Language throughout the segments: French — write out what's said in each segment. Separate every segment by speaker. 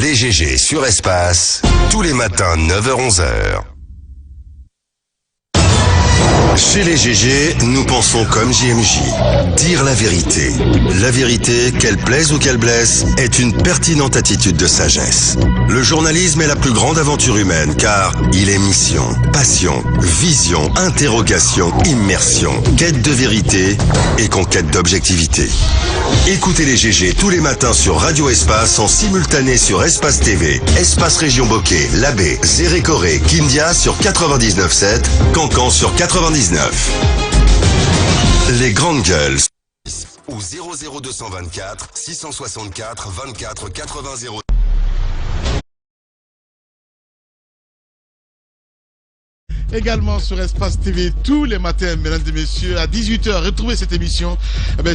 Speaker 1: Les GG sur Espace, tous les matins 9h-11h. Chez les GG, nous pensons comme JMJ. Dire la vérité. La vérité, qu'elle plaise ou qu'elle blesse, est une pertinente attitude de sagesse. Le journalisme est la plus grande aventure humaine car il est mission, passion, vision, interrogation, immersion, quête de vérité et conquête d'objectivité. Écoutez les GG tous les matins sur Radio Espace en simultané sur Espace TV, Espace Région Bokeh, Labé, Zérékoré, Kindia sur 99.7, Cancan sur 99. Les grandes gueules ou 00224 664 24 80 0.
Speaker 2: Également sur Espace TV tous les matins, mesdames et messieurs, à 18h. Retrouvez cette émission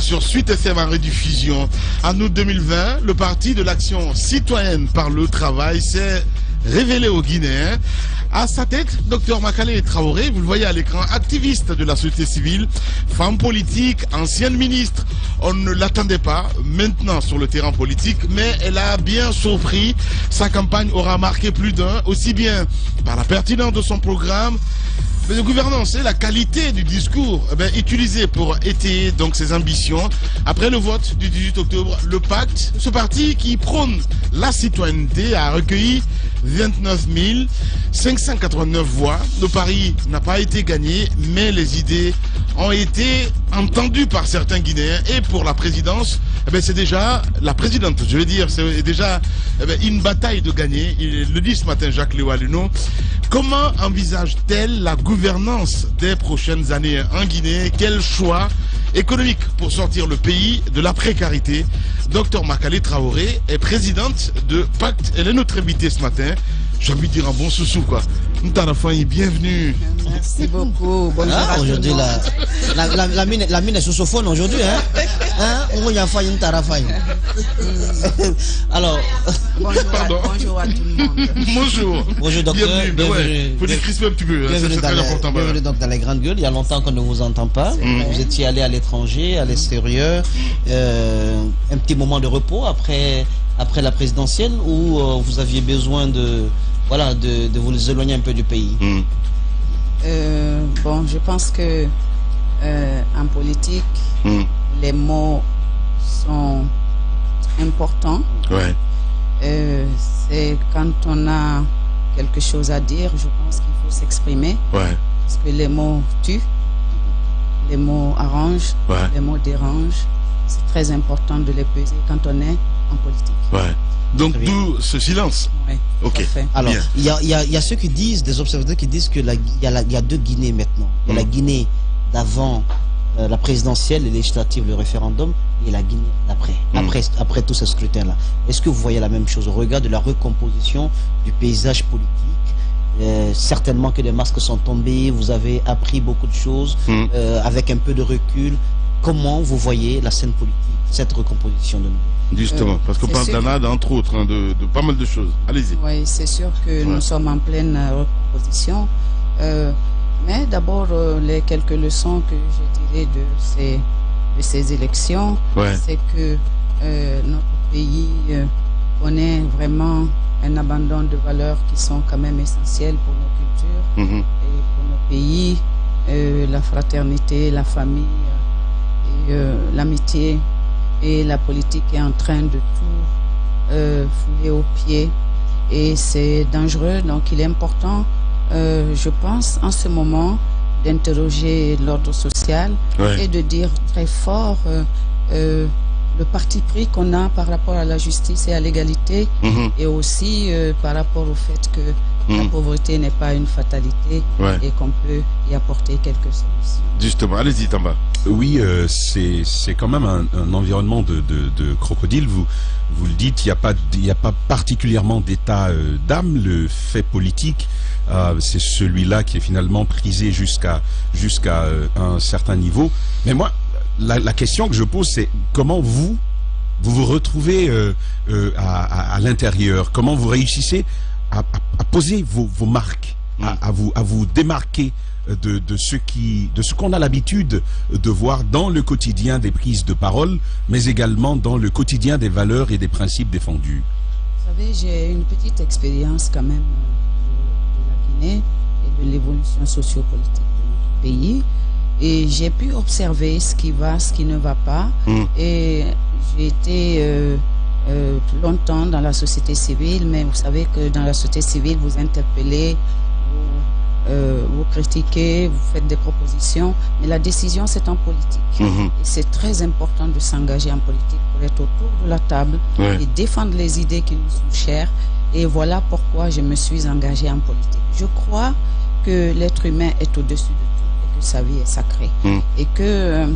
Speaker 2: sur Suite FM en rediffusion. En août 2020, le Parti de l'Action Citoyenne par le Travail s'est révélé aux Guinéens. À sa tête, Dr Makale Traoré, vous le voyez à l'écran, activiste de la société civile, femme politique, ancienne ministre. On ne l'attendait pas maintenant sur le terrain politique, mais elle a bien surpris. Sa campagne aura marqué plus d'un, aussi bien par la pertinence de son programme, mais de gouvernance et la qualité du discours utilisé pour étayer donc ses ambitions. Après le vote du 18 octobre, le pacte, ce parti qui prône la citoyenneté, a recueilli 29 589 voix. Le pari n'a pas été gagné, mais les idées ont été entendues par certains Guinéens. Et pour la présidence, c'est déjà la présidente, je veux dire, c'est déjà une bataille de gagner. Il le dit ce matin Jacques Léo-Alluno. Comment envisage-t-elle la gouvernance des prochaines années en Guinée? Quel choix économique pour sortir le pays de la précarité? Dr Makale Traoré est présidente de Pacte. Elle est notre invitée ce matin. J'ai envie de dire un bon soussou quoi. Bienvenue.
Speaker 3: Merci beaucoup. Bonjour. Aujourd'hui la mine est sousophone aujourd'hui Alors
Speaker 4: bonjour à tout le monde.
Speaker 2: Bonjour
Speaker 3: docteur.
Speaker 2: Bienvenue. Faut décrisper un petit peu.
Speaker 3: Bienvenue donc dans les grandes gueules. Il y a longtemps qu'on ne vous entend pas. Vous étiez allé à l'étranger, à l'extérieur. Un petit moment de repos après la présidentielle où vous aviez besoin de vous éloigner un peu du pays.
Speaker 4: Je pense que en politique, les mots sont importants.
Speaker 2: Ouais.
Speaker 4: C'est quand on a quelque chose à dire, je pense qu'il faut s'exprimer.
Speaker 2: Ouais.
Speaker 4: Parce que les mots tuent, les mots arrangent, les mots dérangent. C'est très important de les peser quand on est en politique.
Speaker 2: Ouais. Donc d'où ce silence.
Speaker 4: Oui.
Speaker 2: Ok.
Speaker 3: Alors il y a ceux qui disent, des observateurs qui disent que il y a deux Guinées maintenant. Il y a la Guinée d'avant la présidentielle, les législatives, le référendum, et la Guinée d'après. Après tout ce scrutin là. Est-ce que vous voyez la même chose au regard de la recomposition du paysage politique? Certainement que les masques sont tombés, vous avez appris beaucoup de choses avec un peu de recul. Comment vous voyez la scène politique, cette recomposition de nouveau?
Speaker 2: Justement, parce qu'on parle d'Anad, entre autres, de pas mal de choses. Allez-y.
Speaker 4: Oui, c'est sûr que nous sommes en pleine recomposition. Mais d'abord, les quelques leçons que j'ai tirées de ces élections, c'est que notre pays connaît vraiment un abandon de valeurs qui sont quand même essentielles pour nos cultures et pour nos pays, la fraternité, la famille, et l'amitié. Et la politique est en train de tout fouler aux pieds et c'est dangereux. Donc il est important, je pense, en ce moment, d'interroger l'ordre social et de dire très fort le parti pris qu'on a par rapport à la justice et à l'égalité et aussi par rapport au fait que la pauvreté n'est pas une fatalité et qu'on peut y apporter quelques solutions.
Speaker 2: Justement, allez-y Tamba.
Speaker 5: Oui, c'est quand même un environnement de crocodile. Vous le dites, il n'y a pas particulièrement d'état d'âme. Le fait politique, c'est celui-là qui est finalement prisé jusqu'à un certain niveau. Mais moi, la question que je pose, c'est comment vous retrouvez à l'intérieur, comment vous réussissez à poser vos marques, à vous démarquer de ce qu'on a l'habitude de voir dans le quotidien des prises de parole, mais également dans le quotidien des valeurs et des principes défendus.
Speaker 4: Vous savez, j'ai une petite expérience quand même de la Guinée et de l'évolution sociopolitique de notre pays. Et j'ai pu observer ce qui va, ce qui ne va pas. Et j'ai été longtemps dans la société civile, mais vous savez que dans la société civile, vous interpellez, vous critiquez, vous faites des propositions, mais la décision, c'est en politique. Et c'est très important de s'engager en politique pour être autour de la table et défendre les idées qui nous sont chères. Et voilà pourquoi je me suis engagée en politique. Je crois que l'être humain est au-dessus de tout et que sa vie est sacrée. Et que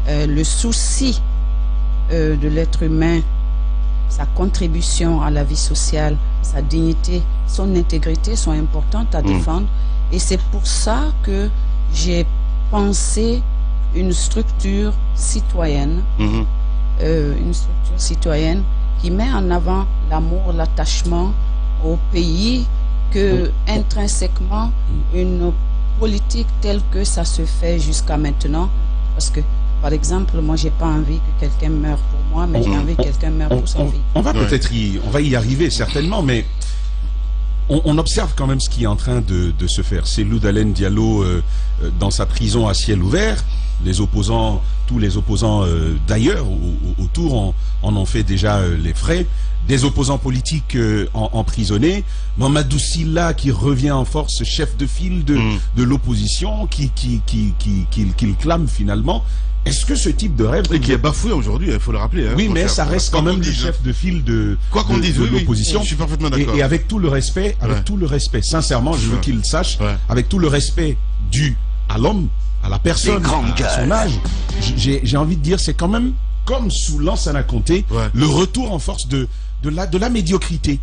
Speaker 4: le souci de l'être humain, sa contribution à la vie sociale, sa dignité, son intégrité sont importantes à défendre. Et c'est pour ça que j'ai pensé une structure citoyenne, qui met en avant l'amour, l'attachement au pays, que intrinsèquement une politique telle que ça se fait jusqu'à maintenant. Parce que, par exemple, moi, j'ai pas envie que quelqu'un meure pour moi, mais j'ai envie que quelqu'un meure pour son vie.
Speaker 5: On va peut-être y arriver certainement, mais on observe quand même ce qui est en train de se faire. C'est Cellou Dalein Diallo dans sa prison à ciel ouvert. Les opposants, tous les opposants d'ailleurs autour en ont fait déjà les frais. Des opposants politiques emprisonnés. Mamadou Sylla qui revient en force, chef de file de l'opposition, qui le clame finalement. Est-ce que ce type de rêve...
Speaker 2: Et qui est bafoué aujourd'hui, il faut le rappeler.
Speaker 5: Oui, mais ça reste quand même le chef de file de l'opposition.
Speaker 2: Je suis parfaitement d'accord.
Speaker 5: Et avec tout le respect, sincèrement, je veux qu'il sache, avec tout le respect dû à l'homme, à la personne, à son âge, j'ai envie de dire, c'est quand même, comme sous Lansana Conté, le retour en force de la médiocrité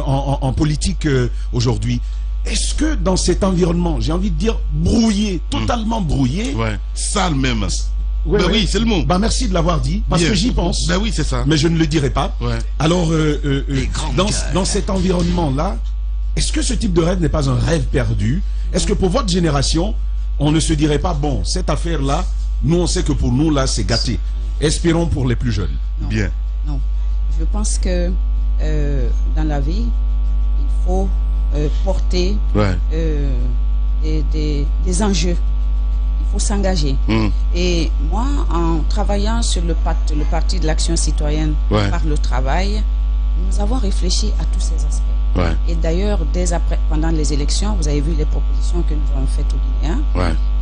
Speaker 5: en politique aujourd'hui. Est-ce que dans cet environnement, j'ai envie de dire brouillé, totalement brouillé,
Speaker 2: sale même. Oui, c'est le mot.
Speaker 5: Merci de l'avoir dit, parce que j'y pense.
Speaker 2: Oui, c'est ça.
Speaker 5: Mais je ne le dirai pas. Alors, dans cet environnement-là, est-ce que ce type de rêve n'est pas un rêve perdu? Est-ce que pour votre génération, on ne se dirait pas, bon, cette affaire-là, nous on sait que pour nous, là, c'est gâté. Espérons pour les plus jeunes.
Speaker 4: Non. Non. Je pense que dans la vie, il faut porter des enjeux. Il faut s'engager. Et moi, en travaillant sur le pacte, le parti de l'action citoyenne par le travail, nous avons réfléchi à tous ces aspects. Et d'ailleurs, dès après, pendant les élections, vous avez vu les propositions que nous avons faites aux Guinéens.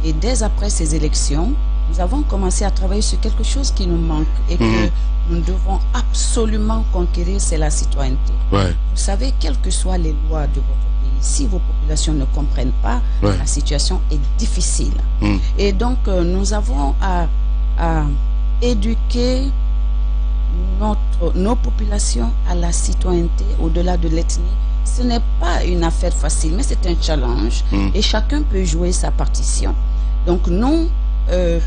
Speaker 4: Et dès après ces élections, nous avons commencé à travailler sur quelque chose qui nous manque et que nous devons absolument conquérir, c'est la citoyenneté. Vous savez, quelles que soient les lois de votre pays, si vos populations ne comprennent pas, la situation est difficile. Et donc, nous avons à éduquer nos populations à la citoyenneté au-delà de l'ethnie. Ce n'est pas une affaire facile, mais c'est un challenge et chacun peut jouer sa partition. Donc nous,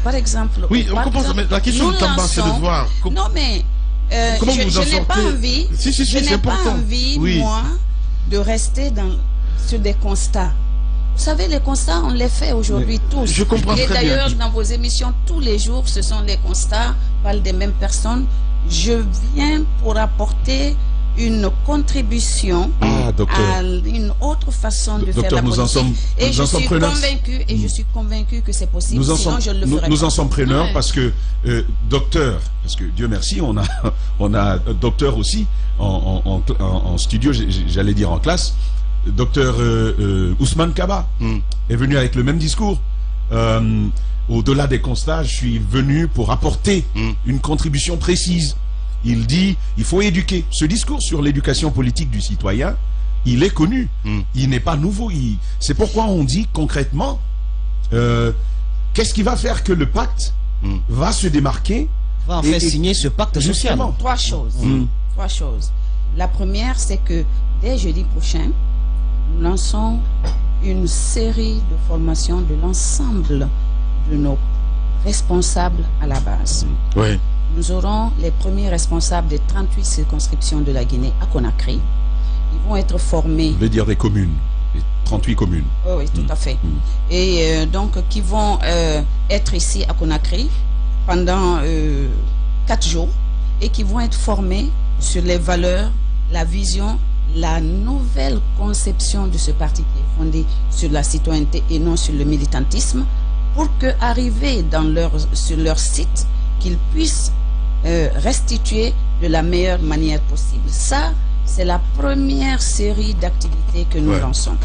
Speaker 4: par exemple...
Speaker 2: Oui, on comprend, mais la question de Tamba, c'est de voir...
Speaker 4: Non, mais je n'ai pas envie, je n'ai pas envie, moi, de rester sur des constats. Vous savez, les constats, on les fait aujourd'hui tous.
Speaker 2: Je comprends très bien.
Speaker 4: Et d'ailleurs, dans vos émissions, tous les jours, ce sont les constats, on parle des mêmes personnes. Je viens pour apporter une contribution à une autre façon de faire la politique. Et je suis convaincu que c'est possible, sinon je le ferai pas.
Speaker 5: Nous en sommes preneurs parce que docteur, parce que Dieu merci, on a docteur aussi en studio, j'allais dire en classe. Docteur Ousmane Kaba est venu avec le même discours. Au-delà des constats, je suis venu pour apporter une contribution précise. Il dit, il faut éduquer. Ce discours sur l'éducation politique du citoyen, il est connu. Il n'est pas nouveau. C'est pourquoi on dit concrètement, qu'est-ce qui va faire que le pacte va se démarquer,
Speaker 3: va en faire signer ce pacte social.
Speaker 4: Trois choses. La première, c'est que dès jeudi prochain, nous lançons une série de formations de l'ensemble de nos responsables à la base. Nous aurons les premiers responsables des 38 circonscriptions de la Guinée à Conakry. Ils vont être formés...
Speaker 5: Vous voulez dire des communes, les 38 communes.
Speaker 4: Oui, tout à fait. Et donc, qui vont être ici à Conakry pendant 4 jours et qui vont être formés sur les valeurs la vision, la nouvelle conception de ce parti qui est fondé sur la citoyenneté et non sur le militantisme, pour qu'arriver sur leur site, qu'ils puissent restituer de la meilleure manière possible. Ça, c'est la première série d'activités que nous lançons.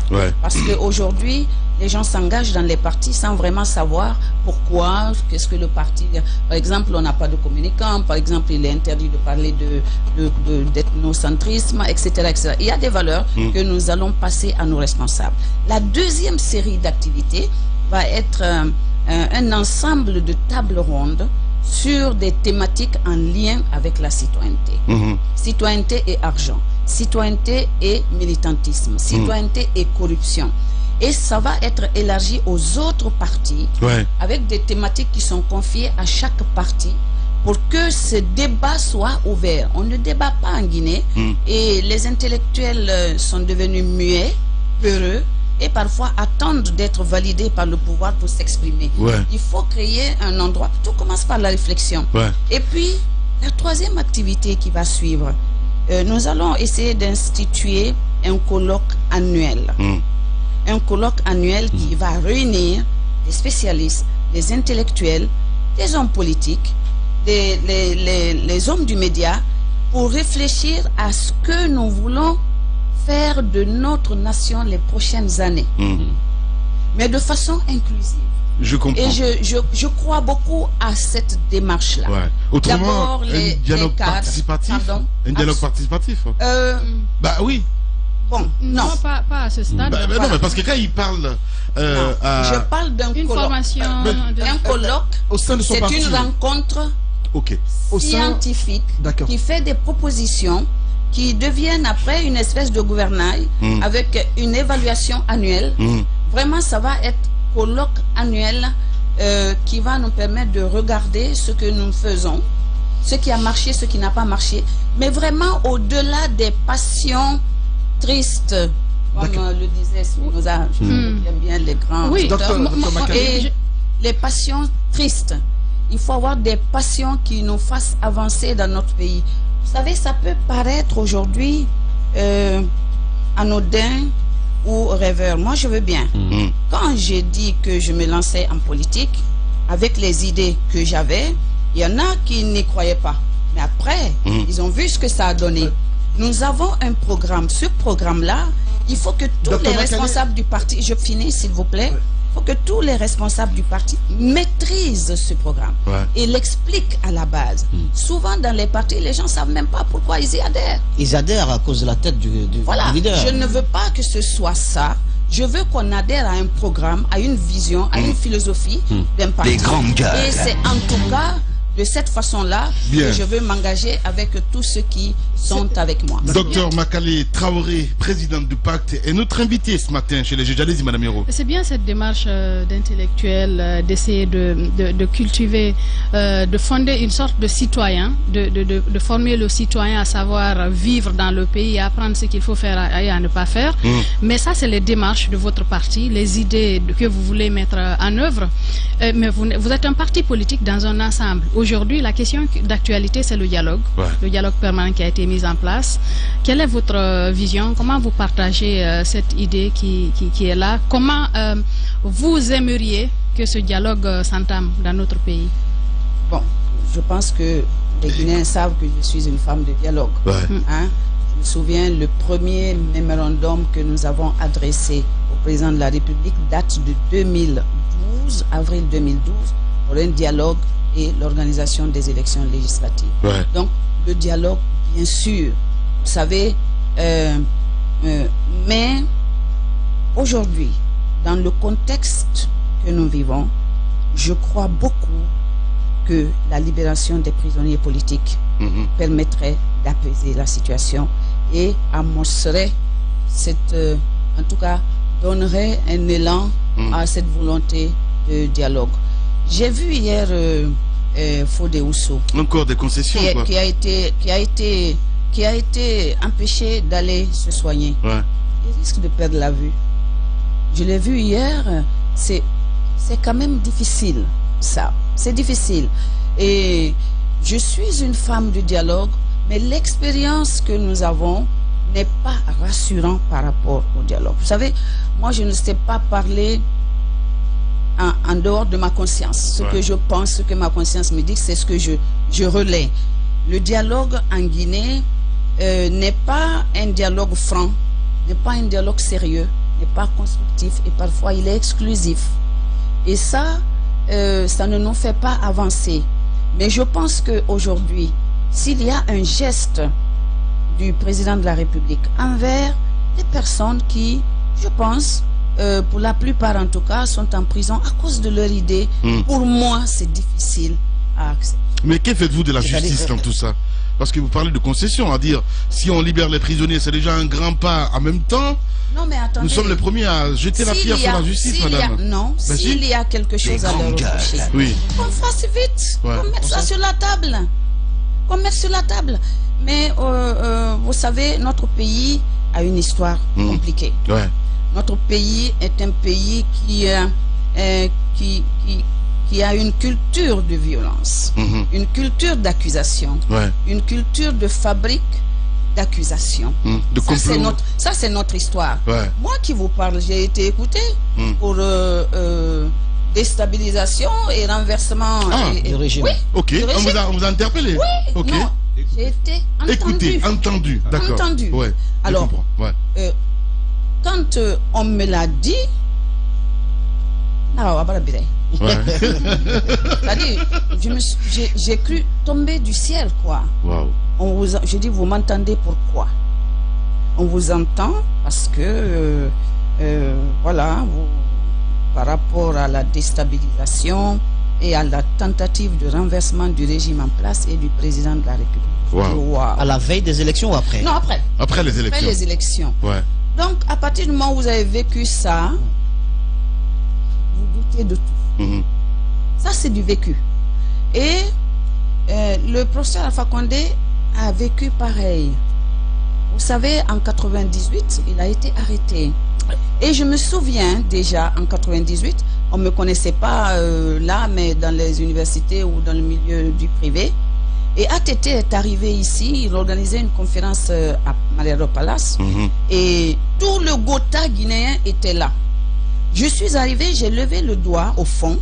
Speaker 4: Parce qu'aujourd'hui, les gens s'engagent dans les partis sans vraiment savoir pourquoi, qu'est-ce que le parti... Par exemple, on n'a pas de communicant, par exemple, il est interdit de parler d'ethnocentrisme, etc., etc. Il y a des valeurs que nous allons passer à nos responsables. La deuxième série d'activités va être un ensemble de tables rondes sur des thématiques en lien avec la citoyenneté. Citoyenneté et argent, citoyenneté et militantisme, citoyenneté et corruption. Et ça va être élargi aux autres partis avec des thématiques qui sont confiées à chaque parti pour que ce débat soit ouvert. On ne débat pas en Guinée et les intellectuels sont devenus muets, peureux et parfois attendent d'être validés par le pouvoir pour s'exprimer. Il faut créer un endroit, tout commence par la réflexion. Et puis, la troisième activité qui va suivre, nous allons essayer d'instituer un colloque annuel. Un colloque annuel qui va réunir des spécialistes, des intellectuels, des hommes politiques, les hommes du média pour réfléchir à ce que nous voulons faire de notre nation les prochaines années. Mais de façon inclusive.
Speaker 2: Je comprends.
Speaker 4: Et je crois beaucoup à cette démarche-là.
Speaker 2: Autrement, un dialogue participatif. Un dialogue participatif. Bah oui.
Speaker 4: Bon, non.
Speaker 6: Pas à ce stade.
Speaker 2: Non, mais parce que quand il parle...
Speaker 4: je parle d'un colloque.
Speaker 6: Formation.
Speaker 4: Un colloque,
Speaker 2: au sein de son parti.
Speaker 4: C'est une rencontre scientifique qui fait des propositions qui deviennent après une espèce de gouvernail avec une évaluation annuelle. Vraiment, ça va être colloque annuel qui va nous permettre de regarder ce que nous faisons, ce qui a marché, ce qui n'a pas marché, mais vraiment au-delà des passions tristes, comme le disait Spinoza, j'aime bien les grands auteurs, et les passions tristes. Il faut avoir des passions qui nous fassent avancer dans notre pays. Vous savez, ça peut paraître aujourd'hui anodin ou rêveur. Moi, je veux bien. Quand j'ai dit que je me lançais en politique, avec les idées que j'avais, il y en a qui n'y croyaient pas. Mais après, ils ont vu ce que ça a donné. Nous avons un programme. Ce programme-là, il faut que tous les responsables du parti, je finis s'il vous plaît, il faut que tous les responsables du parti maîtrisent ce programme et l'expliquent à la base. Souvent dans les partis, les gens ne savent même pas pourquoi ils y adhèrent.
Speaker 3: Ils adhèrent à cause de la tête du leader.
Speaker 4: Je ne veux pas que ce soit ça. Je veux qu'on adhère à un programme, à une vision, à une philosophie d'un parti.
Speaker 1: Les grandes gueules.
Speaker 4: Et c'est en tout cas de cette façon-là que je veux m'engager avec tous ceux qui sont avec moi.
Speaker 2: Docteur Makale Traoré, présidente du Pacte, est notre invité ce matin chez les juges. Allez-y, Madame Hiro.
Speaker 6: C'est bien cette démarche d'intellectuel, d'essayer de cultiver, de fonder une sorte de citoyen, de former le citoyen à savoir vivre dans le pays, à apprendre ce qu'il faut faire et à ne pas faire. Mais ça, c'est les démarches de votre parti, les idées que vous voulez mettre en œuvre. Mais vous êtes un parti politique dans un ensemble. Aujourd'hui, la question d'actualité, c'est le dialogue. Le dialogue permanent qui a été mis en place. Quelle est votre vision? Comment vous partagez cette idée qui est là? Comment vous aimeriez que ce dialogue s'entame dans notre pays?
Speaker 4: Bon, je pense que les Guinéens savent que je suis une femme de dialogue. Hein? Je me souviens, le premier mémorandum que nous avons adressé au président de la République date de 2012, avril 2012, pour un dialogue et l'organisation des élections législatives. Donc, le dialogue, bien sûr, vous savez, mais aujourd'hui, dans le contexte que nous vivons, je crois beaucoup que la libération des prisonniers politiques permettrait d'apaiser la situation et amorcerait en tout cas, donnerait un élan à cette volonté de dialogue. J'ai vu hier Fodé Ousso.
Speaker 2: Encore des concessions,
Speaker 4: qui a été empêché d'aller se soigner. Il risque de perdre la vue. Je l'ai vu hier. C'est quand même difficile, ça. C'est difficile. Et je suis une femme du dialogue, mais l'expérience que nous avons n'est pas rassurant par rapport au dialogue. Vous savez, moi je ne sais pas parler en dehors de ma conscience. Ce que je pense, ce que ma conscience me dit, c'est ce que je relais. Le dialogue en Guinée n'est pas un dialogue franc, n'est pas un dialogue sérieux, n'est pas constructif et parfois il est exclusif. Et ça, ça ne nous fait pas avancer. Mais je pense qu'aujourd'hui, s'il y a un geste du président de la République envers des personnes qui, je pense, pour la plupart en tout cas, sont en prison à cause de leur idée, pour moi, c'est difficile à accepter.
Speaker 2: Mais que faites-vous de la justice dans tout ça? Parce que vous parlez de concession, à dire, si on libère les prisonniers, c'est déjà un grand pas. En même temps,
Speaker 4: non, mais attendez,
Speaker 2: nous sommes les premiers à jeter la pierre sur la justice, madame.
Speaker 4: Non, s'il y a quelque chose à leur reprocher, qu'on fasse vite, qu'on mette ça sur la table. Qu'on mette sur la table. Mais vous savez, notre pays a une histoire compliquée. Notre pays est un pays qui a une culture de violence, une culture d'accusation, une culture de fabrique d'accusation. Ça, c'est notre histoire. Moi qui vous parle, j'ai été écouté pour déstabilisation et renversement
Speaker 2: du régime.
Speaker 4: Oui,
Speaker 2: ok, on vous a interpellé.
Speaker 4: Oui,
Speaker 2: okay.
Speaker 4: Non, j'ai été entendu.
Speaker 2: Écouté, entendu, d'accord.
Speaker 4: Entendu.
Speaker 2: Ouais,
Speaker 4: alors, quand on me l'a dit, c'est-à-dire, j'ai cru tomber du ciel, quoi. Wow. Je dis, vous m'entendez pourquoi? On vous entend parce que, voilà, par rapport à la déstabilisation et à la tentative de renversement du régime en place et du président de la République.
Speaker 3: Wow. À la veille des élections ou après?
Speaker 4: Non, après.
Speaker 2: Après les élections.
Speaker 4: Après les élections.
Speaker 2: Ouais.
Speaker 4: Donc, à partir du moment où vous avez vécu ça, vous doutez de tout. Ça, c'est du vécu. Et le professeur Alpha Condé a vécu pareil. Vous savez, en 98, il a été arrêté. Et je me souviens déjà, en 98, on ne me connaissait pas là, mais dans les universités ou dans le milieu du privé. Et ATT est arrivé ici, il organisait une conférence à Malero Palace. Et tout le Gotha guinéen était là. Je suis arrivé, j'ai levé le doigt au fond.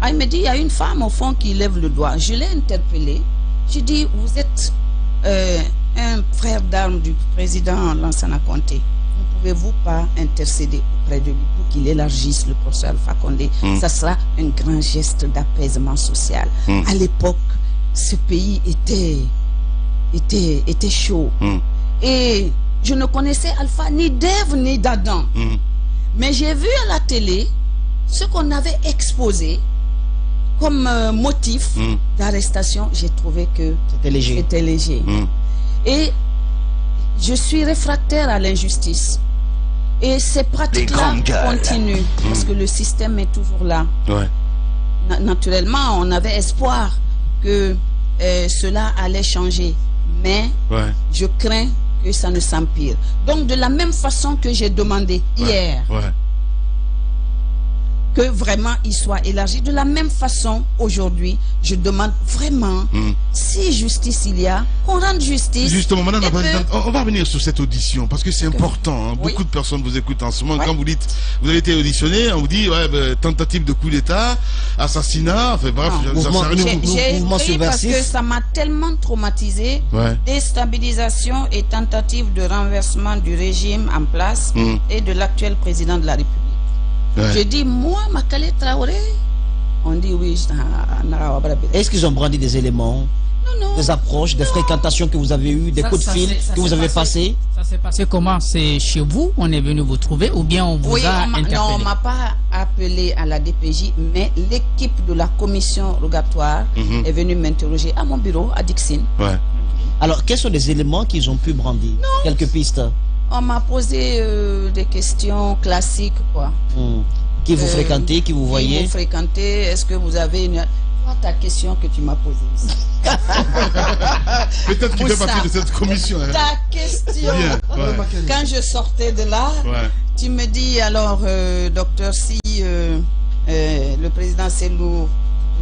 Speaker 4: Ah, il me dit, il y a une femme au fond qui lève le doigt. Je l'ai interpellé. J'ai dit, vous êtes un frère d'armes du président Lansana Conté. Ne pouvez-vous pas intercéder auprès de lui pour qu'il élargisse le professeur Alpha Condé? Ça sera un grand geste d'apaisement social. À l'époque, ce pays était chaud. Et je ne connaissais Alpha ni d'Ève ni d'Adam. Mais j'ai vu à la télé ce qu'on avait exposé comme motif d'arrestation. J'ai trouvé que c'était léger. Et je suis réfractaire à l'injustice. Et ces pratiques-là continuent parce que le système est toujours là. Naturellement, on avait espoir que cela allait changer. Mais je crains que ça ne s'empire. Donc, de la même façon que j'ai demandé hier que vraiment il soit élargi, de la même façon, aujourd'hui, je demande vraiment, si justice il y a, qu'on rende justice.
Speaker 2: Justement, madame la présidente, on va revenir sur cette audition, parce que c'est important. Hein. Beaucoup de personnes vous écoutent en ce moment. Quand vous dites, vous avez été auditionné, on vous dit, tentative de coup d'État, assassinat, enfin bref,
Speaker 4: j'ai écrit parce que ça m'a tellement traumatisé. Déstabilisation et tentative de renversement du régime en place et de l'actuel président de la République. Je dis, moi, Makale Traoré, on dit oui.
Speaker 3: Est-ce qu'ils ont brandi des éléments, des approches, des fréquentations que vous avez eues, des coups de fil que vous avez passés?
Speaker 7: Ça s'est passé comment? C'est chez vous, on est venu vous trouver ou bien on vous a interpellé?
Speaker 4: Non, on ne m'a pas appelé à la DPJ, mais l'équipe de la commission rogatoire est venue m'interroger à mon bureau, à Dixine.
Speaker 3: Alors, quels sont les éléments qu'ils ont pu brandir? Quelques pistes?
Speaker 4: On m'a posé des questions classiques, quoi.
Speaker 3: Qui vous fréquentez, qui vous voyez?
Speaker 4: Qui vous fréquentez, est-ce que vous avez une... Toi, ta question que tu m'as posée ici.
Speaker 2: Peut-être qu'il fait partie de cette commission.
Speaker 4: Ta question. Quand je sortais de là, tu me dis, alors, docteur, si le président Selou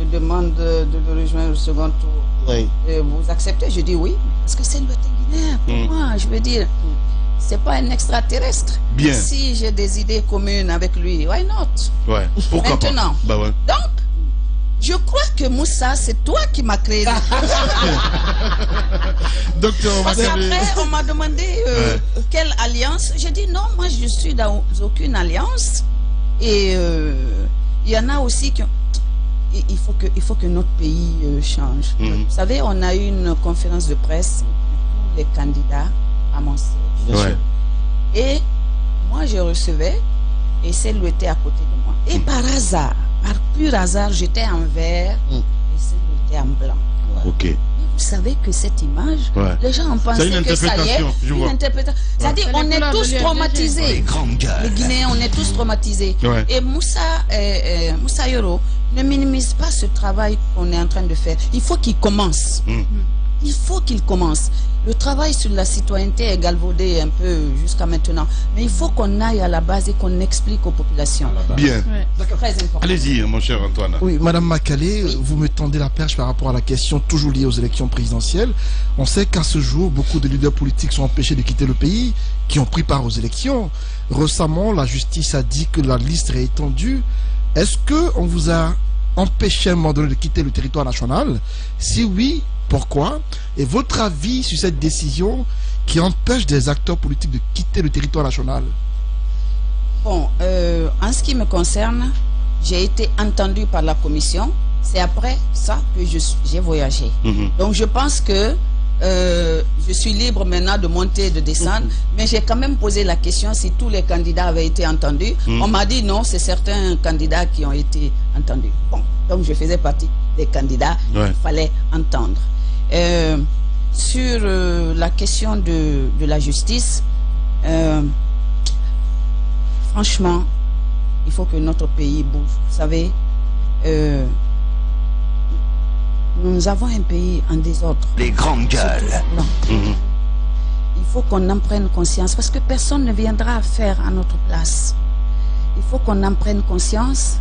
Speaker 4: me demande de le rejoindre au second tour, vous acceptez? Je dis oui, parce que c'est le guinéen. Pour moi, je veux dire... c'est pas un extraterrestre.
Speaker 2: Bien.
Speaker 4: Si j'ai des idées communes avec lui, why not?
Speaker 2: Ouais. Pourquoi
Speaker 4: Maintenant.
Speaker 2: Pas ouais.
Speaker 4: Donc, je crois que Moussa, c'est toi qui m'as créé.
Speaker 2: Docteur,
Speaker 4: Parce qu'après, on m'a demandé quelle alliance. J'ai dit non, moi je suis dans aucune alliance. Et il y en a aussi qui... Il faut que notre pays change. Vous savez, on a eu une conférence de presse de tous les candidats à mon siège.
Speaker 2: Ouais.
Speaker 4: Et moi, je recevais, et celle était à côté de moi. Et par hasard, par pur hasard, j'étais en vert et celle était en blanc.
Speaker 2: Ok.
Speaker 4: Mais vous savez que cette image, les gens ont pensé que ça y est, une interprétation. C'est-à-dire, on est tous traumatisés. Les Guinéens, on est tous traumatisés.
Speaker 2: Ouais.
Speaker 4: Et Moussa Yoro ne minimise pas ce travail qu'on est en train de faire. Il faut qu'il commence. Il faut qu'il commence. Le travail sur la citoyenneté est galvaudé un peu jusqu'à maintenant. Mais il faut qu'on aille à la base et qu'on explique aux populations.
Speaker 2: Bien.
Speaker 4: Très important.
Speaker 2: Allez-y, mon cher Antoine.
Speaker 8: Oui, Madame Makale, vous me tendez la perche par rapport à la question toujours liée aux élections présidentielles. On sait qu'à ce jour, beaucoup de leaders politiques sont empêchés de quitter le pays, qui ont pris part aux élections. Récemment, la justice a dit que la liste serait étendue. Est-ce qu'on vous a empêché à un moment donné de quitter le territoire national? Si oui, pourquoi? Et votre avis sur cette décision qui empêche des acteurs politiques de quitter le territoire national?
Speaker 4: Bon, en ce qui me concerne, j'ai été entendu par la commission. C'est après ça que j'ai voyagé. Donc je pense que je suis libre maintenant de monter et de descendre, mais j'ai quand même posé la question si tous les candidats avaient été entendus. On m'a dit non, c'est certains candidats qui ont été entendus. Bon, donc je faisais partie des candidats qu'il fallait entendre. Sur la question de la justice, franchement, il faut que notre pays bouge. Vous savez, nous avons un pays en désordre.
Speaker 9: Les grandes gueules.
Speaker 4: Il faut qu'on en prenne conscience parce que personne ne viendra faire à notre place. Il faut qu'on en prenne conscience.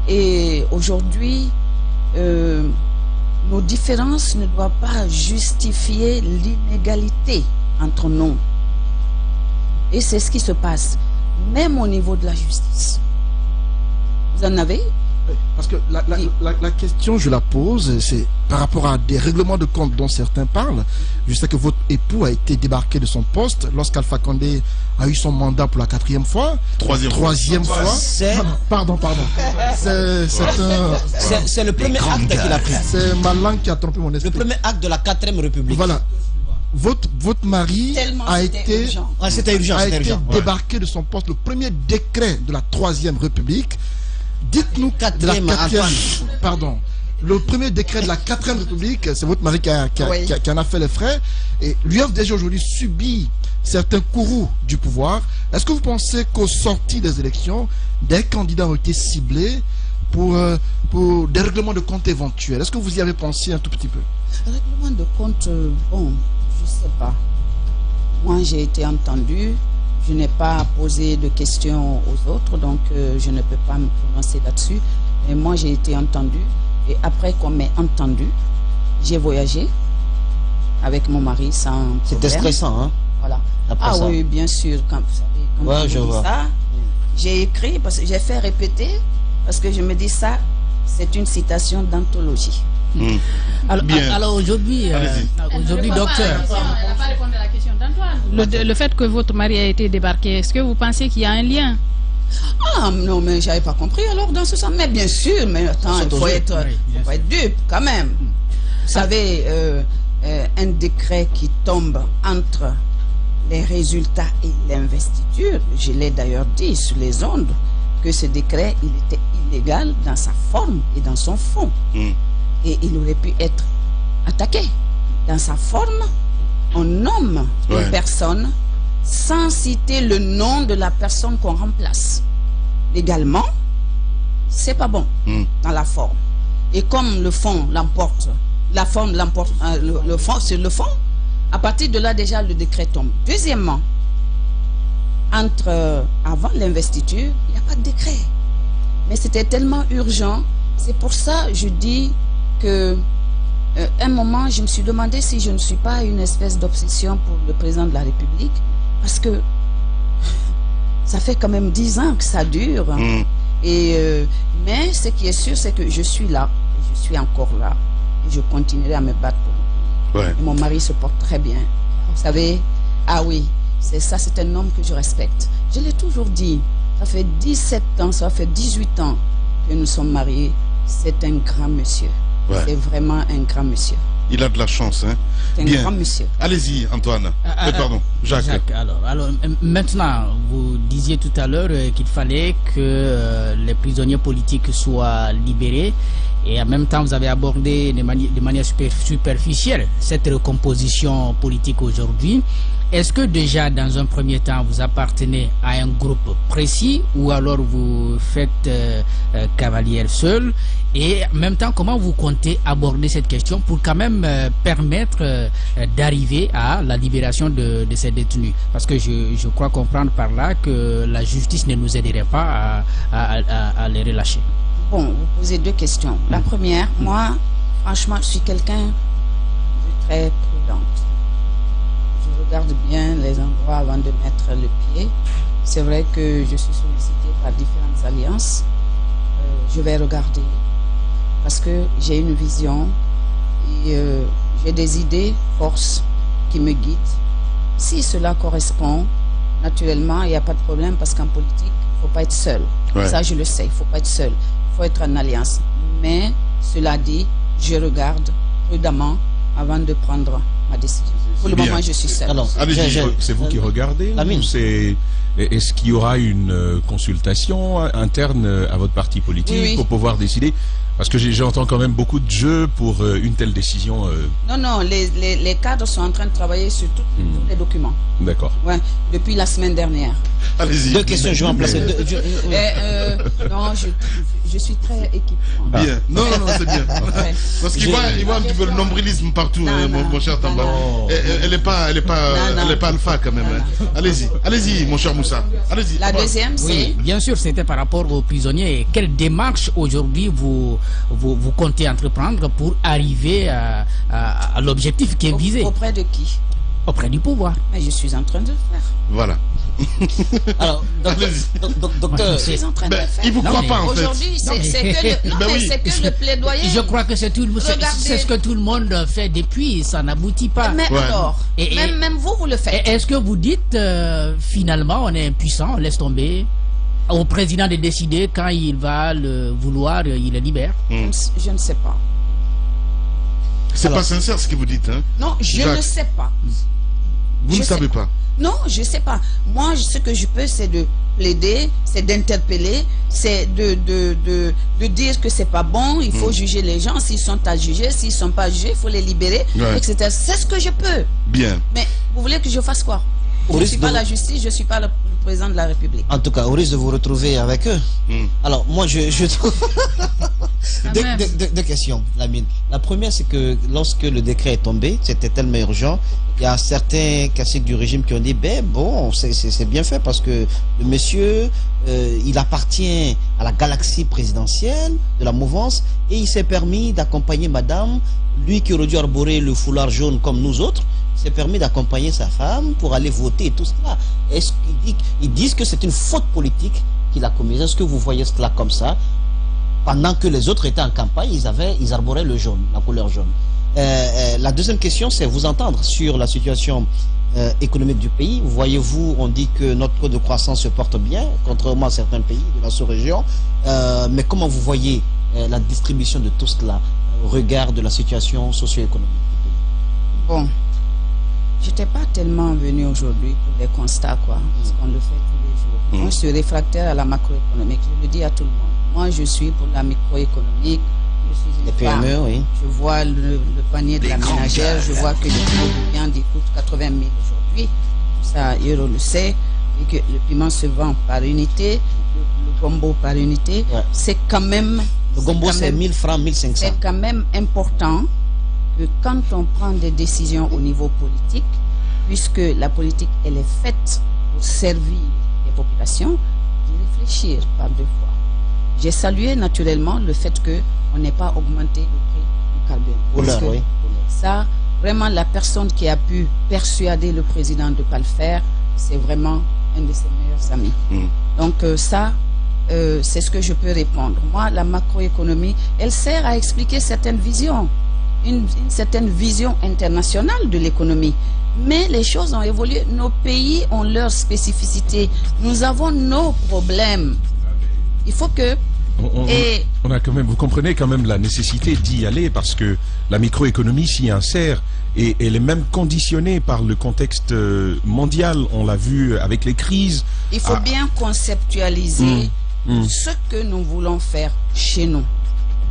Speaker 4: Et aujourd'hui, nos différences ne doivent pas justifier l'inégalité entre nous. Et c'est ce qui se passe, même au niveau de la justice. Vous en avez?
Speaker 8: Parce que la question, je la pose, c'est par rapport à des règlements de compte dont certains parlent. Je sais que votre époux a été débarqué de son poste lorsqu'Alpha Condé a eu son mandat pour la 4e fois. Troisième fois. Pardon.
Speaker 3: C'est le premier acte qu'il a pris.
Speaker 8: C'est ma langue qui a trompé mon esprit.
Speaker 3: Le premier acte de la 4e République.
Speaker 8: Voilà. Votre mari a été débarqué de son poste. Le premier décret de la 3e République. Dites-nous de la 4e, pardon, le premier décret de la 4e République, c'est votre mari qui en a fait les frais, et l'UFDG aujourd'hui subit certains courroux du pouvoir. Est-ce que vous pensez qu'au sorti des élections, des candidats ont été ciblés pour des règlements de compte éventuels? Est-ce que vous y avez pensé un tout petit peu?
Speaker 4: Règlement de compte, bon, je ne sais pas. Moi, j'ai été entendu. Je n'ai pas posé de questions aux autres, donc je ne peux pas me prononcer là-dessus. Mais moi, j'ai été entendu. Et après qu'on m'ait entendu, j'ai voyagé avec mon mari sans problème.
Speaker 3: C'était stressant, hein?
Speaker 4: Voilà. Après ça. Oui, bien sûr. Quand vous savez, quand on dit ça, j'ai écrit, parce que j'ai fait répéter, parce que je me dis ça, c'est une citation d'anthologie.
Speaker 7: Alors aujourd'hui, docteur.
Speaker 6: On va pas répondre à la question d'Antoine. Le fait que votre mari a été débarqué, est-ce que vous pensez qu'il y a un lien?
Speaker 4: Ah non, mais j'avais pas compris alors dans ce sens. Mais bien sûr, mais attends, il faut être dupe quand même. Vous savez, un décret qui tombe entre les résultats et l'investiture, je l'ai d'ailleurs dit sur les ondes, que ce décret, il était illégal dans sa forme et dans son fond. Et il aurait pu être attaqué. Dans sa forme, on nomme une personne sans citer le nom de la personne qu'on remplace. Légalement, c'est pas bon dans la forme. Et comme le fond l'emporte, la forme l'emporte, le fond, c'est le fond, à partir de là déjà le décret tombe. Deuxièmement, avant l'investiture, il n'y a pas de décret. Mais c'était tellement urgent, c'est pour ça que je dis que un moment, je me suis demandé si je ne suis pas une espèce d'obsession pour le président de la République, parce que ça fait quand même 10 ans que ça dure. Mais ce qui est sûr, c'est que je suis là. Je suis encore là. Et je continuerai à me battre pour lui. Mon mari se porte très bien. Vous savez, ah oui, c'est ça, c'est un homme que je respecte. Je l'ai toujours dit. Ça fait 17 ans, ça fait 18 ans que nous sommes mariés. C'est un grand monsieur. C'est vraiment un grand monsieur.
Speaker 2: Il a de la chance, hein.
Speaker 4: C'est un grand monsieur.
Speaker 2: Allez-y, Antoine. Pardon, Jacques.
Speaker 7: Alors, maintenant, vous disiez tout à l'heure qu'il fallait que les prisonniers politiques soient libérés. Et en même temps, vous avez abordé de manière superficielle cette recomposition politique aujourd'hui. Est-ce que déjà, dans un premier temps, vous appartenez à un groupe précis ou alors vous faites cavalière seul? Et en même temps, comment vous comptez aborder cette question pour quand même permettre d'arriver à la libération de ces détenus? Parce que je crois comprendre par là que la justice ne nous aiderait pas à les relâcher.
Speaker 4: Bon, vous posez deux questions. La première, moi, franchement, je suis quelqu'un de très prudente. Je regarde bien les endroits avant de mettre le pied. C'est vrai que je suis sollicitée par différentes alliances. Je vais regarder parce que j'ai une vision et j'ai des idées, forces qui me guident. Si cela correspond, naturellement, il n'y a pas de problème parce qu'en politique, il ne faut pas être seul. Ça, je le sais, il ne faut pas être seul. Il faut être en alliance. Mais, cela dit, je regarde prudemment avant de prendre ma décision. Pour le moment, je suis seul.
Speaker 5: C'est vous qui regardez est-ce qu'il y aura une consultation interne à votre parti politique pour pouvoir décider? Parce que j'entends quand même beaucoup de jeux pour une telle décision.
Speaker 4: Non, les cadres sont en train de travailler sur tous les documents.
Speaker 5: D'accord.
Speaker 4: Ouais, depuis la semaine dernière.
Speaker 2: Allez-y.
Speaker 3: Deux questions, je vais remplacer.
Speaker 4: Non, je suis très équipée.
Speaker 2: Bien. Non, c'est bien. Parce qu'il voit un petit peu le nombrilisme partout, mon cher Tamba. Elle n'est pas alpha quand même. Allez-y, mon cher Moussa. Allez-y.
Speaker 4: La deuxième, c'est...
Speaker 7: Oui, bien sûr, c'était par rapport aux prisonniers. Quelle démarche aujourd'hui vous comptez entreprendre pour arriver à l'objectif qui est visé?
Speaker 4: Auprès de qui?
Speaker 7: Auprès du pouvoir.
Speaker 4: Mais je suis en train de le faire.
Speaker 2: Voilà.
Speaker 3: Alors, docteur,
Speaker 4: je suis en train de le faire.
Speaker 2: Il vous croit pas en fait.
Speaker 4: Aujourd'hui, c'est que le plaidoyer.
Speaker 7: Je crois que c'est ce que tout le monde fait depuis, ça n'aboutit pas.
Speaker 4: Mais alors, même vous le faites.
Speaker 7: Est-ce que vous dites finalement on est impuissant, on laisse tomber? Au président de décider quand il va le vouloir, il le libère?
Speaker 4: Je ne sais pas.
Speaker 2: C'est pas sincère ce que vous dites, hein?
Speaker 4: Non, je ne sais pas.
Speaker 2: Vous ne savez pas?
Speaker 4: Non, je ne sais pas. Moi, ce que je peux, c'est de plaider, c'est d'interpeller, c'est de dire que c'est pas bon, il faut juger les gens, s'ils sont à juger, s'ils sont pas jugés, il faut les libérer, etc. C'est ce que je peux.
Speaker 2: Bien.
Speaker 4: Mais vous voulez que je fasse quoi? Je ne suis pas la justice, je ne suis pas le président de la République.
Speaker 3: En tout cas, au risque de vous retrouver avec eux. Alors, moi, je trouve... deux questions, Lamine. La première, c'est que lorsque le décret est tombé, c'était tellement urgent, il y a certains classiques du régime qui ont dit, bon, c'est bien fait parce que le monsieur, il appartient à la galaxie présidentielle de la mouvance et il s'est permis d'accompagner madame, lui qui aurait dû arborer le foulard jaune comme nous autres, s'est permis d'accompagner sa femme pour aller voter et tout cela. Est-ce qu'ils disent que c'est une faute politique qu'il a commise? Est-ce que vous voyez cela comme ça? Pendant que les autres étaient en campagne, ils arboraient le jaune, la couleur jaune. La deuxième question, c'est vous entendre sur la situation économique du pays. Voyez-vous, on dit que notre taux de croissance se porte bien, contrairement à certains pays de la sous-région. Mais comment vous voyez la distribution de tout cela au regard de la situation socio-économique du pays?
Speaker 4: Bon, je n'étais pas tellement venu aujourd'hui pour les constats, parce qu'on le fait tous les jours. Moi, je suis réfractaire à la macroéconomique, je le dis à tout le monde. Moi, je suis pour la microéconomique. Je suis une femme.
Speaker 3: PME, oui.
Speaker 4: Je vois le panier de la ménagère. Je vois que le kilo de viande coûte 80 000 aujourd'hui. Ça, Euro le sait. Et que le piment se vend par unité. Le gombo par unité. Ouais. C'est quand même...
Speaker 3: Le gombo, c'est 1000 francs, 1500.
Speaker 4: C'est quand même important que quand on prend des décisions au niveau politique, puisque la politique, elle est faite pour servir les populations, d'y réfléchir par deux fois. J'ai salué naturellement le fait qu'on n'ait pas augmenté le prix du carburant. Ça, vraiment, la personne qui a pu persuader le président de ne pas le faire, c'est vraiment un de ses meilleurs amis. Donc ça, c'est ce que je peux répondre. Moi, la macroéconomie, elle sert à expliquer certaines visions, une certaine vision internationale de l'économie. Mais les choses ont évolué. Nos pays ont leurs spécificités. Nous avons nos problèmes. Il faut que...
Speaker 5: On a quand même, vous comprenez quand même la nécessité d'y aller parce que la microéconomie s'y insère et elle est même conditionnée par le contexte mondial. On l'a vu avec les crises.
Speaker 4: Il faut bien conceptualiser ce que nous voulons faire chez nous.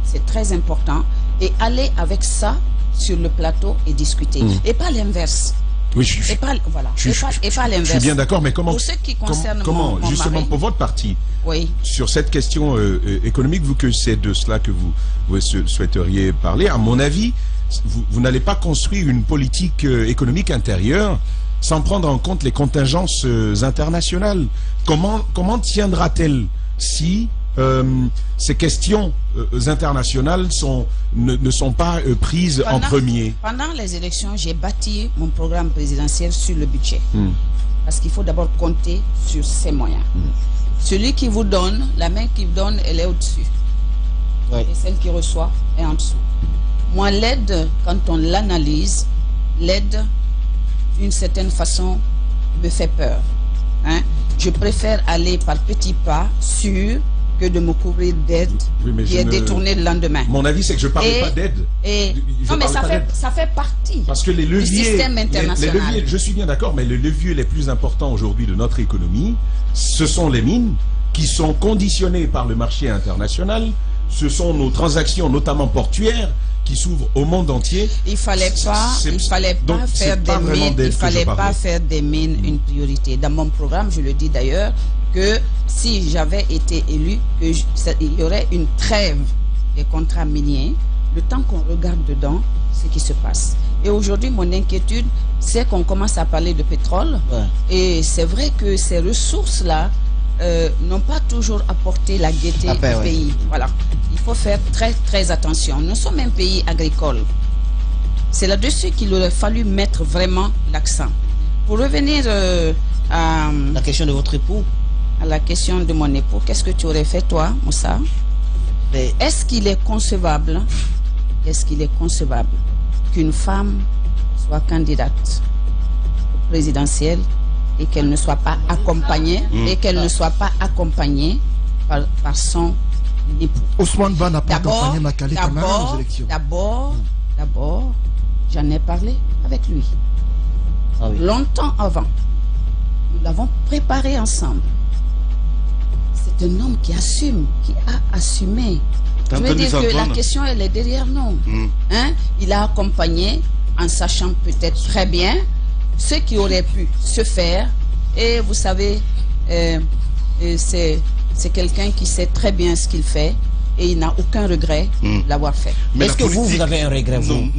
Speaker 4: C'est très important. Et aller avec ça sur le plateau et discuter. Et pas l'inverse.
Speaker 5: Oui,
Speaker 4: et pas l'inverse.
Speaker 5: Je suis bien d'accord, mais comment,
Speaker 4: pour ce qui concerne
Speaker 5: comment
Speaker 4: mon
Speaker 5: justement
Speaker 4: mari,
Speaker 5: pour votre parti,
Speaker 4: oui,
Speaker 5: sur cette question économique, vu que c'est de cela que vous souhaiteriez parler, à mon avis, vous n'allez pas construire une politique économique intérieure sans prendre en compte les contingences internationales. Comment tiendra-t-elle si ces questions internationales ne sont pas prises en premier?
Speaker 4: Pendant les élections, j'ai bâti mon programme présidentiel sur le budget. Parce qu'il faut d'abord compter sur ses moyens. Celui qui vous donne, la main qui vous donne, elle est au-dessus. Et celle qui reçoit est en dessous. Moi, l'aide, quand on l'analyse, l'aide, d'une certaine façon, me fait peur. Je préfère aller par petits pas sûrs que de me couvrir d'aide qui est détournée le lendemain.
Speaker 5: Mon avis, c'est que je ne parle pas d'aide.
Speaker 4: Non, mais ça fait partie
Speaker 5: parce que les leviers,
Speaker 4: du système international.
Speaker 5: Je suis bien d'accord, mais les leviers les plus importants aujourd'hui de notre économie, ce sont les mines qui sont conditionnées par le marché international. Ce sont nos transactions, notamment portuaires, qui s'ouvrent au monde entier.
Speaker 4: Il fallait pas faire des mines une priorité. Dans mon programme, je le dis d'ailleurs, que si j'avais été élu, il y aurait une trêve des contrats miniers, le temps qu'on regarde dedans ce qui se passe. Et aujourd'hui, mon inquiétude, c'est qu'on commence à parler de pétrole. Et c'est vrai que ces ressources-là n'ont pas toujours apporté la gaieté au pays. Voilà. Il faut faire très, très attention. Nous sommes un pays agricole. C'est là-dessus qu'il aurait fallu mettre vraiment l'accent. Pour revenir à
Speaker 3: la question de votre époux,
Speaker 4: à la question de mon époux, qu'est-ce que tu aurais fait toi, Moussa? Est-ce qu'il est concevable qu'une femme soit candidate au présidentiel et qu'elle ne soit pas accompagnée par son époux?
Speaker 8: Ousmane Ba n'a pas accompagné Makali Camara aux élections.
Speaker 4: D'abord, j'en ai parlé avec lui. Longtemps avant. Nous l'avons préparé ensemble. C'est un homme qui assume, qui a assumé. Je veux dire que la question, elle est derrière nous. Il a accompagné en sachant peut-être très bien ce qui aurait pu se faire. Et vous savez, c'est quelqu'un qui sait très bien ce qu'il fait. Et il n'a aucun regret de l'avoir fait.
Speaker 3: Est-ce que vous avez un regret, vous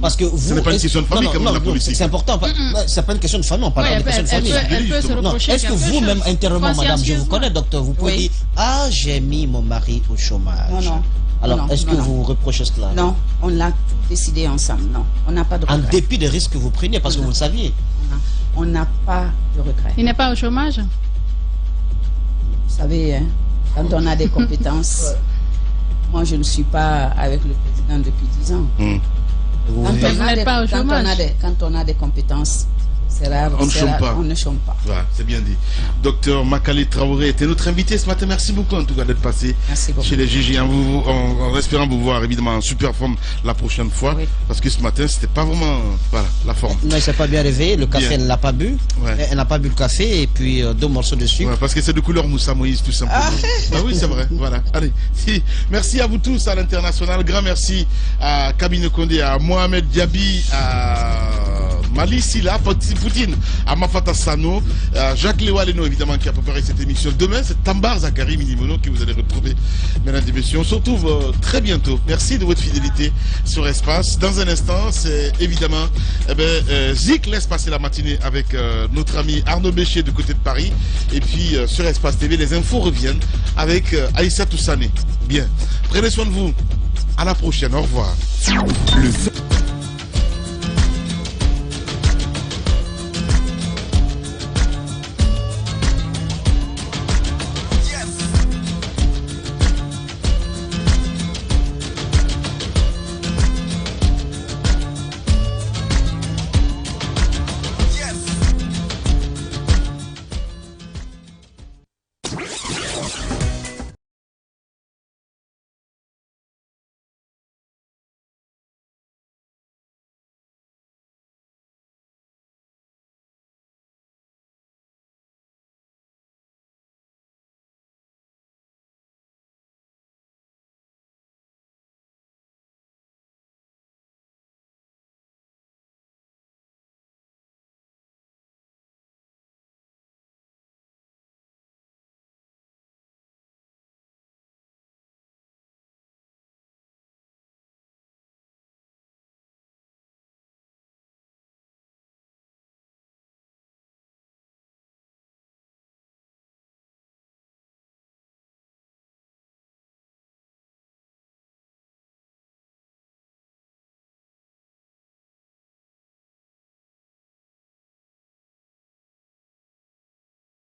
Speaker 3: parce que vous,
Speaker 2: ce n'est pas une question de famille comme la politique.
Speaker 3: C'est important. C'est pas une question de famille, on parle de question de famille. Est-ce que vous-même, intérieurement, madame, je vous connais, docteur, vous pouvez dire, ah, j'ai mis mon mari au chômage.
Speaker 4: Non.
Speaker 3: Alors, est-ce que vous reprochez cela?
Speaker 4: Non, on l'a tout décidé ensemble. Non, on n'a pas de regret.
Speaker 3: En dépit des risques que vous preniez, parce que vous le saviez.
Speaker 4: On n'a pas de regret.
Speaker 6: Il n'est pas au chômage?
Speaker 4: Vous savez, quand on a des compétences... Moi, je ne suis pas avec le président depuis 10 ans. Quand on a des compétences, c'est rare, on ne chôme pas.
Speaker 2: Voilà, c'est bien dit. Docteur Makali Traoré était notre invité ce matin. Merci beaucoup en tout cas d'être passé chez les GG. En espérant vous voir évidemment en super forme la prochaine fois. Parce que ce matin, c'était pas vraiment la forme.
Speaker 3: Non, il s'est pas bien réveillé. Le café, elle ne l'a pas bu. Elle n'a pas bu le café et puis 2 morceaux de sucre.
Speaker 2: Parce que c'est de couleur Moussa Moïse tout simplement. Oui, c'est vrai. Voilà. Allez. Merci à vous tous à l'international. Grand merci à Kabine Kondé, à Mohamed Diaby, à Mali Silla, Poutine, à Mafata Sano, à Jacques Lewaleno évidemment qui a préparé cette émission. Demain, c'est Tambar Zakari Minimono que vous allez retrouver, mesdames et messieurs. On se retrouve très bientôt. Merci de votre fidélité sur Espace. Dans un instant, c'est évidemment Zik laisse passer la matinée avec notre ami Arnaud Béchier du côté de Paris. Et puis sur Espace TV, les infos reviennent avec Aïssa Toussané. Bien. Prenez soin de vous. À la prochaine. Au revoir.